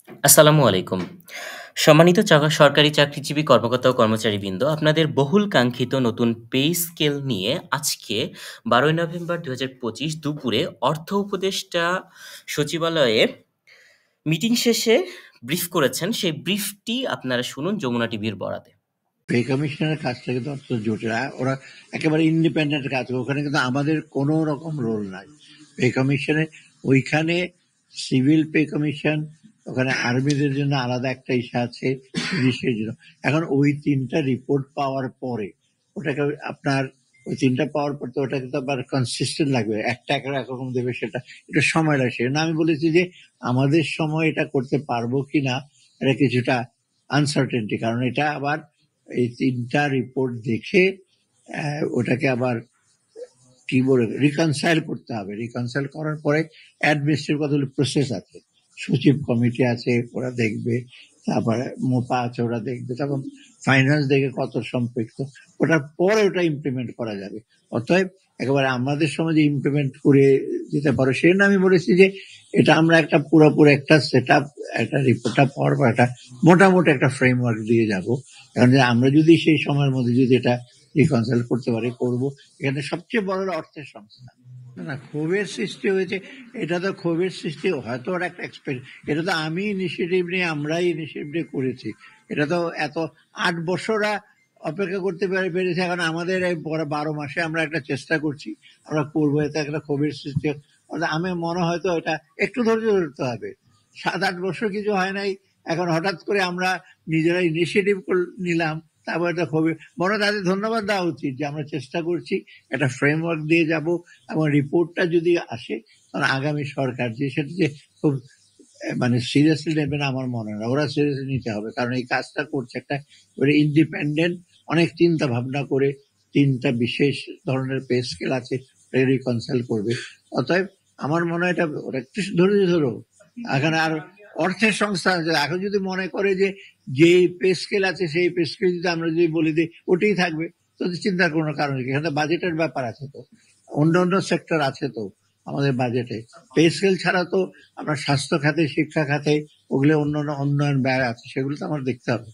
আসসালামু আলাইকুম। সম্মানিত সরকারি চাকরিজীবী কর্মকর্তা ও কর্মচারীবৃন্দ, আপনাদের বহুল কাঙ্ক্ষিত নতুন পে স্কেল নিয়ে আজকে ১২ই নভেম্বর ২০২৫ দুপুরে অর্থ উপদেষ্টা সচিবালয়ে মিটিং শেষে ব্রিফ করেছেন। সেই ব্রিফটি আপনারা শুনুন যমুনা টিভির বরাতে। পে কমিশনের কাজটা কিন্তু অত্যন্ত জটিল। ওরা একেবারে ইন্ডিপেন্ডেন্ট কাজ করে, ওখানে কিন্তু আমাদের কোনো রকম রোল নাই। পে কমিশনে ওইখানে সিভিল পে কমিশন, ওখানে আর্মিদের জন্য আলাদা একটা ইস্যু আছে, পুলিশের জন্য। এখন ওই তিনটা রিপোর্ট পাওয়ার পরে ওটাকে আপনার ওই তিনটা পাওয়ার পর তো ওটা কিন্তু আবার কনসিস্টেন্ট লাগবে, একটা একরকম দেবে, সেটা একটু সময় লাগছে। না, আমি বলেছি যে আমাদের সময় এটা করতে পারবো কিনা এটা কিছুটা আনসার্টেনটি, কারণ এটা আবার এই তিনটা রিপোর্ট দেখে ওটাকে আবার কি বলে রিকনসাইল করতে হবে। রিকনসাইল করার পরে অ্যাডমিনিস্ট্রেটিভ কতগুলো প্রসেস আছে, সচিব কমিটি আছে, ওরা দেখবে, তারপরে মোপা আছে, ওরা দেখবে, তারপর ফাইন্যান্স দেখে কত সম্পৃক্ত, ওটার পরে ওটা ইমপ্লিমেন্ট করা যাবে। অতএব একেবারে আমাদের সময় যে ইমপ্লিমেন্ট করে দিতে পারো সেই জন্য আমি বলেছি যে এটা আমরা একটা পুরোপুরি একটা সেট আপ, একটা রিপোর্টটা পাওয়ার পর একটা মোটামুটি একটা ফ্রেমওয়ার্ক দিয়ে যাব। কারণ আমরা যদি সেই সময়ের মধ্যে যদি এটা রিকনসাইল করতে পারি করবো। এখানে সবচেয়ে বড় অর্থের সংস্থা না, ক্ষোভের সৃষ্টি হয়েছে, এটা তো ক্ষোভের সৃষ্টি হয়তো ওর একটা এক্সপেক্ট, এটা তো আমি ইনিশিয়েটিভ নিয়ে, আমরাই ইনিশিয়েটিভ নিয়ে করেছি। এটা তো এত ৮ বছরা অপেক্ষা করতে পেরেছে, এখন আমাদের এই ১২ মাসে আমরা একটা চেষ্টা করছি, আমরা করবো, এতে একটা ক্ষোভের সৃষ্টি। আমি মনে হয়তো এটা একটু ধৈর্য ধরতে হবে। ৭-৮ বছর কিছু হয় নাই, এখন হঠাৎ করে আমরা নিজেরা ইনিশিয়েটিভ নিলাম, তারপর এটা খুবই বড়, তাদের ধন্যবাদ দেওয়া উচিত যে আমরা চেষ্টা করছি, একটা ফ্রেমওয়ার্ক দিয়ে যাব, এবং রিপোর্টটা যদি আসে তাহলে আগামী সরকার যে সেটা যে খুব মানে সিরিয়াসলি নেবে না আমার মনে হয়, ওরা সিরিয়াসলি নিতে হবে, কারণ এই কাজটা করছে একটা ইন্ডিপেন্ডেন্ট, অনেক চিন্তা ভাবনা করে তিনটা বিশেষ ধরনের পে স্কেল আছে, রিকনসাইল করবে। অতএব আমার মনে হয় এটা ওরা একটু ধৈর্য ধরো। এখানে আর অর্থের সংস্থা আছে, এখন যদি মনে করে যে যে পে স্কেল আছে সেই পে স্কেল যদি আমরা যদি বলে দিই ওটাই থাকবে, তো চিন্তার কোনো কারণ নেই। এখানে বাজেটের ব্যাপার আছে, তো অন্য অন্য সেক্টর আছে তো আমাদের বাজেটে। পে স্কেল ছাড়া তো আমরা স্বাস্থ্য খাতে, শিক্ষা খাতে, ওগুলো অন্য উন্নয়ন ব্যয় আছে, সেগুলো তো আমার দেখতে হবে।